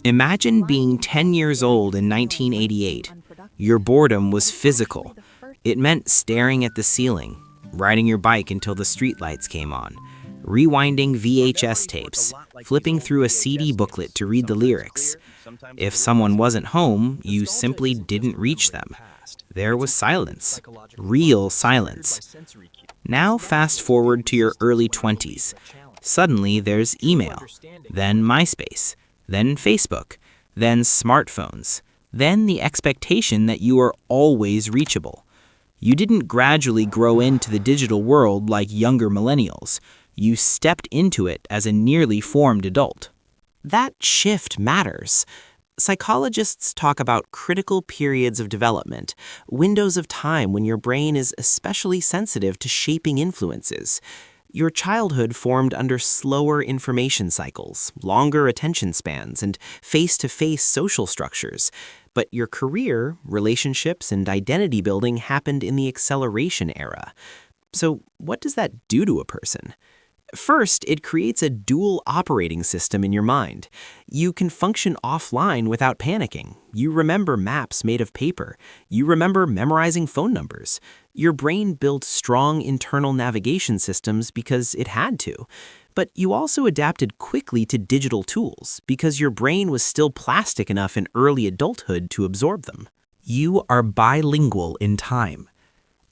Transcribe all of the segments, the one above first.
Imagine being 10 years old in 1988. Your boredom was physical. It meant staring at the ceiling, riding your bike until the streetlights came on, rewinding VHS tapes, flipping through a CD booklet to read the lyrics. If someone wasn't home, you simply didn't reach them. There was silence, real silence. Now fast forward to your early 20s. Suddenly there's email, then MySpace, then Facebook, then smartphones, then the expectation that you are always reachable. You didn't gradually grow into the digital world like younger millennials. You stepped into it as a nearly formed adult. That shift matters. Psychologists talk about critical periods of development, windows of time when your brain is especially sensitive to shaping influences. Your childhood formed under slower information cycles, longer attention spans, and face-to-face social structures. But your career, relationships, and identity building happened in the acceleration era. So what does that do to a person? First, it creates a dual operating system in your mind. You can function offline without panicking. You remember maps made of paper. You remember memorizing phone numbers. Your brain built strong internal navigation systems because it had to. But you also adapted quickly to digital tools because your brain was still plastic enough in early adulthood to absorb them. You are bilingual in time.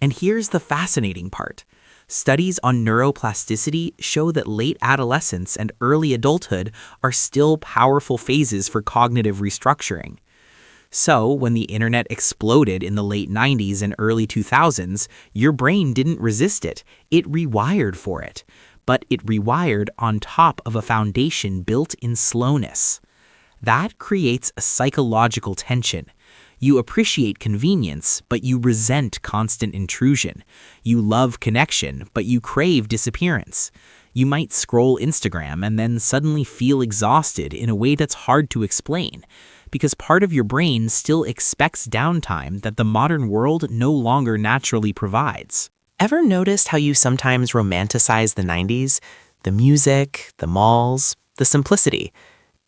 And here's the fascinating part. Studies on neuroplasticity show that late adolescence and early adulthood are still powerful phases for cognitive restructuring. So, when the internet exploded in the late 90s and early 2000s, your brain didn't resist it. It rewired for it. But it rewired on top of a foundation built in slowness. That creates a psychological tension. You appreciate convenience, but you resent constant intrusion. You love connection, but you crave disappearance. You might scroll Instagram and then suddenly feel exhausted in a way that's hard to explain, because part of your brain still expects downtime that the modern world no longer naturally provides. Ever noticed how you sometimes romanticize the 90s? The music, the malls, the simplicity.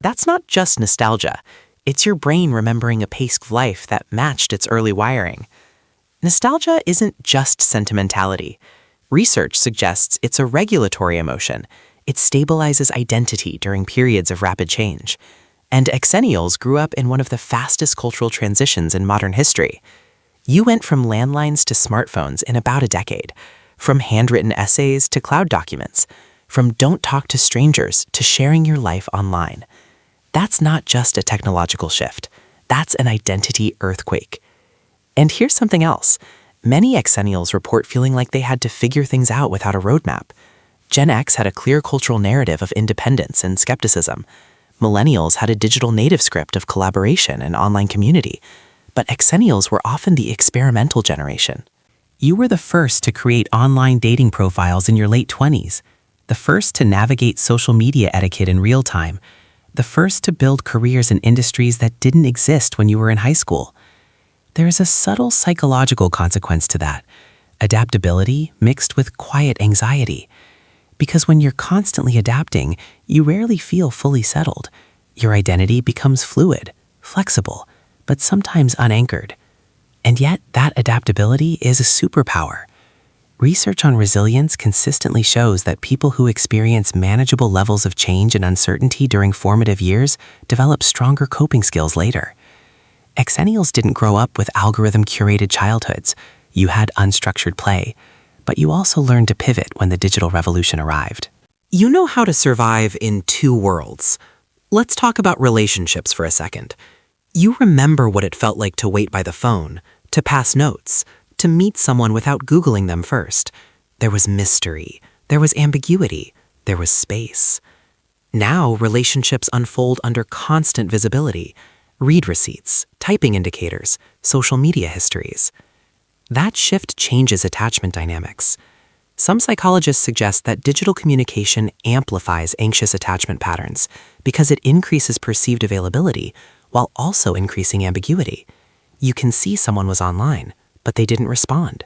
That's not just nostalgia. It's your brain remembering a pace of life that matched its early wiring. Nostalgia isn't just sentimentality. Research suggests it's a regulatory emotion. It stabilizes identity during periods of rapid change. And Xennials grew up in one of the fastest cultural transitions in modern history. You went from landlines to smartphones in about a decade, from handwritten essays to cloud documents, from don't talk to strangers to sharing your life online. That's not just a technological shift. That's an identity earthquake. And here's something else. Many Xennials report feeling like they had to figure things out without a roadmap. Gen X had a clear cultural narrative of independence and skepticism. Millennials had a digital native script of collaboration and online community. But Xennials were often the experimental generation. You were the first to create online dating profiles in your late 20s, the first to navigate social media etiquette in real time, the first to build careers in industries that didn't exist when you were in high school. There is a subtle psychological consequence to that, adaptability mixed with quiet anxiety. Because when you're constantly adapting, you rarely feel fully settled. Your identity becomes fluid, flexible, but sometimes unanchored. And yet, that adaptability is a superpower. Research on resilience consistently shows that people who experience manageable levels of change and uncertainty during formative years develop stronger coping skills later. Xennials didn't grow up with algorithm-curated childhoods. You had unstructured play, but you also learned to pivot when the digital revolution arrived. You know how to survive in two worlds. Let's talk about relationships for a second. You remember what it felt like to wait by the phone, to pass notes, to meet someone without Googling them first. There was mystery, there was ambiguity, there was space. Now, relationships unfold under constant visibility. Read receipts, typing indicators, social media histories. That shift changes attachment dynamics. Some psychologists suggest that digital communication amplifies anxious attachment patterns because it increases perceived availability while also increasing ambiguity. You can see someone was online, but they didn't respond.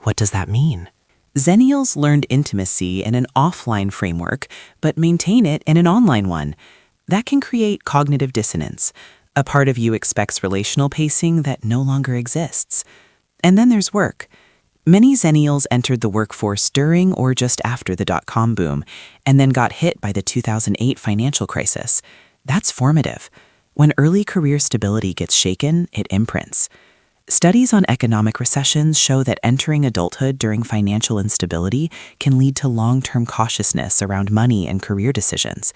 What does that mean? Xennials learned intimacy in an offline framework, but maintain it in an online one. That can create cognitive dissonance. A part of you expects relational pacing that no longer exists. And then there's work. Many Xennials entered the workforce during or just after the dot-com boom, and then got hit by the 2008 financial crisis. That's formative. When early career stability gets shaken, it imprints. Studies on economic recessions show that entering adulthood during financial instability can lead to long-term cautiousness around money and career decisions.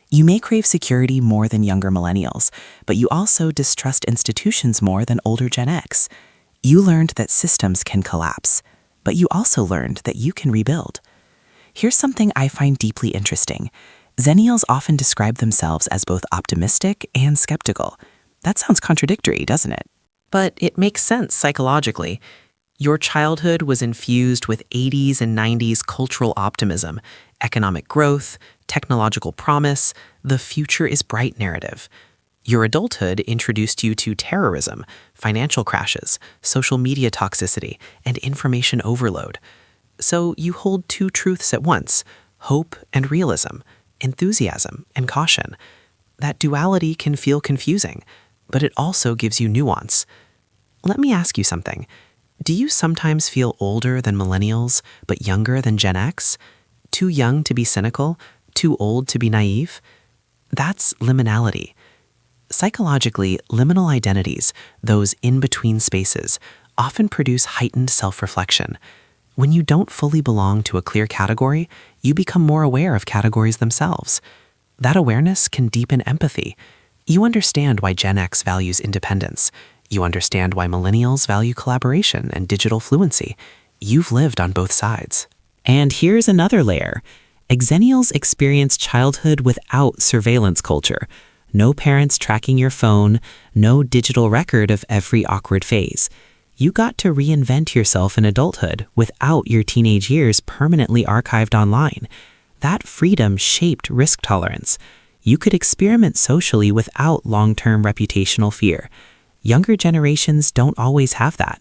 You may crave security more than younger millennials, but you also distrust institutions more than older Gen X. You learned that systems can collapse, but you also learned that you can rebuild. Here's something I find deeply interesting. Xennials often describe themselves as both optimistic and skeptical. That sounds contradictory, doesn't it? But it makes sense psychologically. Your childhood was infused with 80s and 90s cultural optimism, economic growth, technological promise, the future is bright narrative. Your adulthood introduced you to terrorism, financial crashes, social media toxicity, and information overload. So you hold two truths at once, hope and realism, enthusiasm and caution. That duality can feel confusing, but it also gives you nuance. Let me ask you something. Do you sometimes feel older than millennials, but younger than Gen X? Too young to be cynical? Too old to be naive? That's liminality. Psychologically, liminal identities, those in-between spaces, often produce heightened self-reflection. When you don't fully belong to a clear category, you become more aware of categories themselves. That awareness can deepen empathy. You understand why Gen X values independence. You understand why millennials value collaboration and digital fluency. You've lived on both sides. And here's another layer. Xennials experience childhood without surveillance culture. No parents tracking your phone, no digital record of every awkward phase. You got to reinvent yourself in adulthood without your teenage years permanently archived online. That freedom shaped risk tolerance. You could experiment socially without long-term reputational fear. Younger generations don't always have that.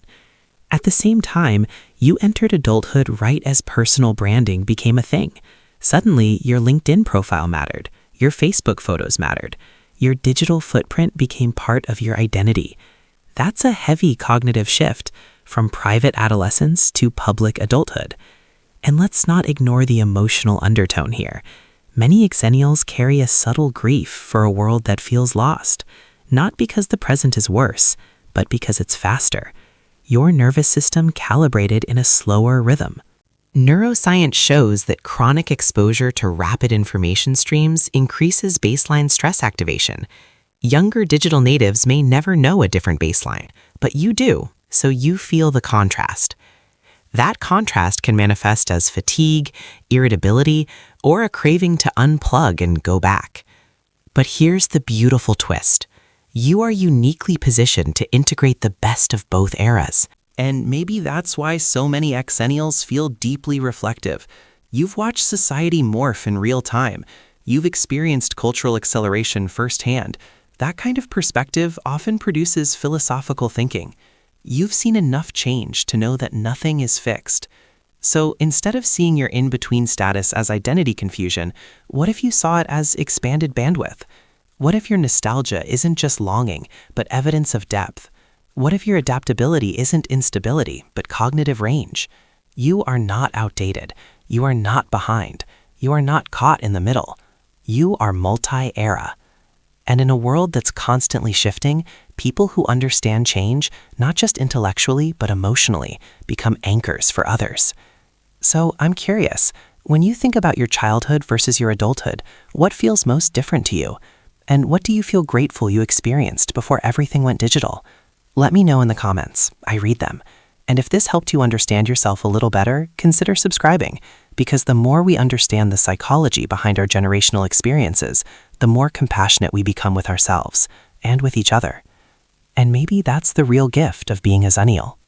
At the same time, you entered adulthood right as personal branding became a thing. Suddenly, your LinkedIn profile mattered. Your Facebook photos mattered. Your digital footprint became part of your identity. That's a heavy cognitive shift from private adolescence to public adulthood. And let's not ignore the emotional undertone here. Many Xennials carry a subtle grief for a world that feels lost, not because the present is worse, but because it's faster. Your nervous system calibrated in a slower rhythm. Neuroscience shows that chronic exposure to rapid information streams increases baseline stress activation. Younger digital natives may never know a different baseline, but you do, so you feel the contrast. That contrast can manifest as fatigue, irritability, or a craving to unplug and go back. But here's the beautiful twist. You are uniquely positioned to integrate the best of both eras. And maybe that's why so many Xennials feel deeply reflective. You've watched society morph in real time. You've experienced cultural acceleration firsthand. That kind of perspective often produces philosophical thinking. You've seen enough change to know that nothing is fixed. So instead of seeing your in-between status as identity confusion, what if you saw it as expanded bandwidth? What if your nostalgia isn't just longing, but evidence of depth? What if your adaptability isn't instability, but cognitive range? You are not outdated. You are not behind. You are not caught in the middle. You are multi-era. And in a world that's constantly shifting, people who understand change, not just intellectually, but emotionally, become anchors for others. So I'm curious, when you think about your childhood versus your adulthood, what feels most different to you? And what do you feel grateful you experienced before everything went digital? Let me know in the comments. I read them. And if this helped you understand yourself a little better, consider subscribing, because the more we understand the psychology behind our generational experiences, the more compassionate we become with ourselves and with each other. And maybe that's the real gift of being a Xennial.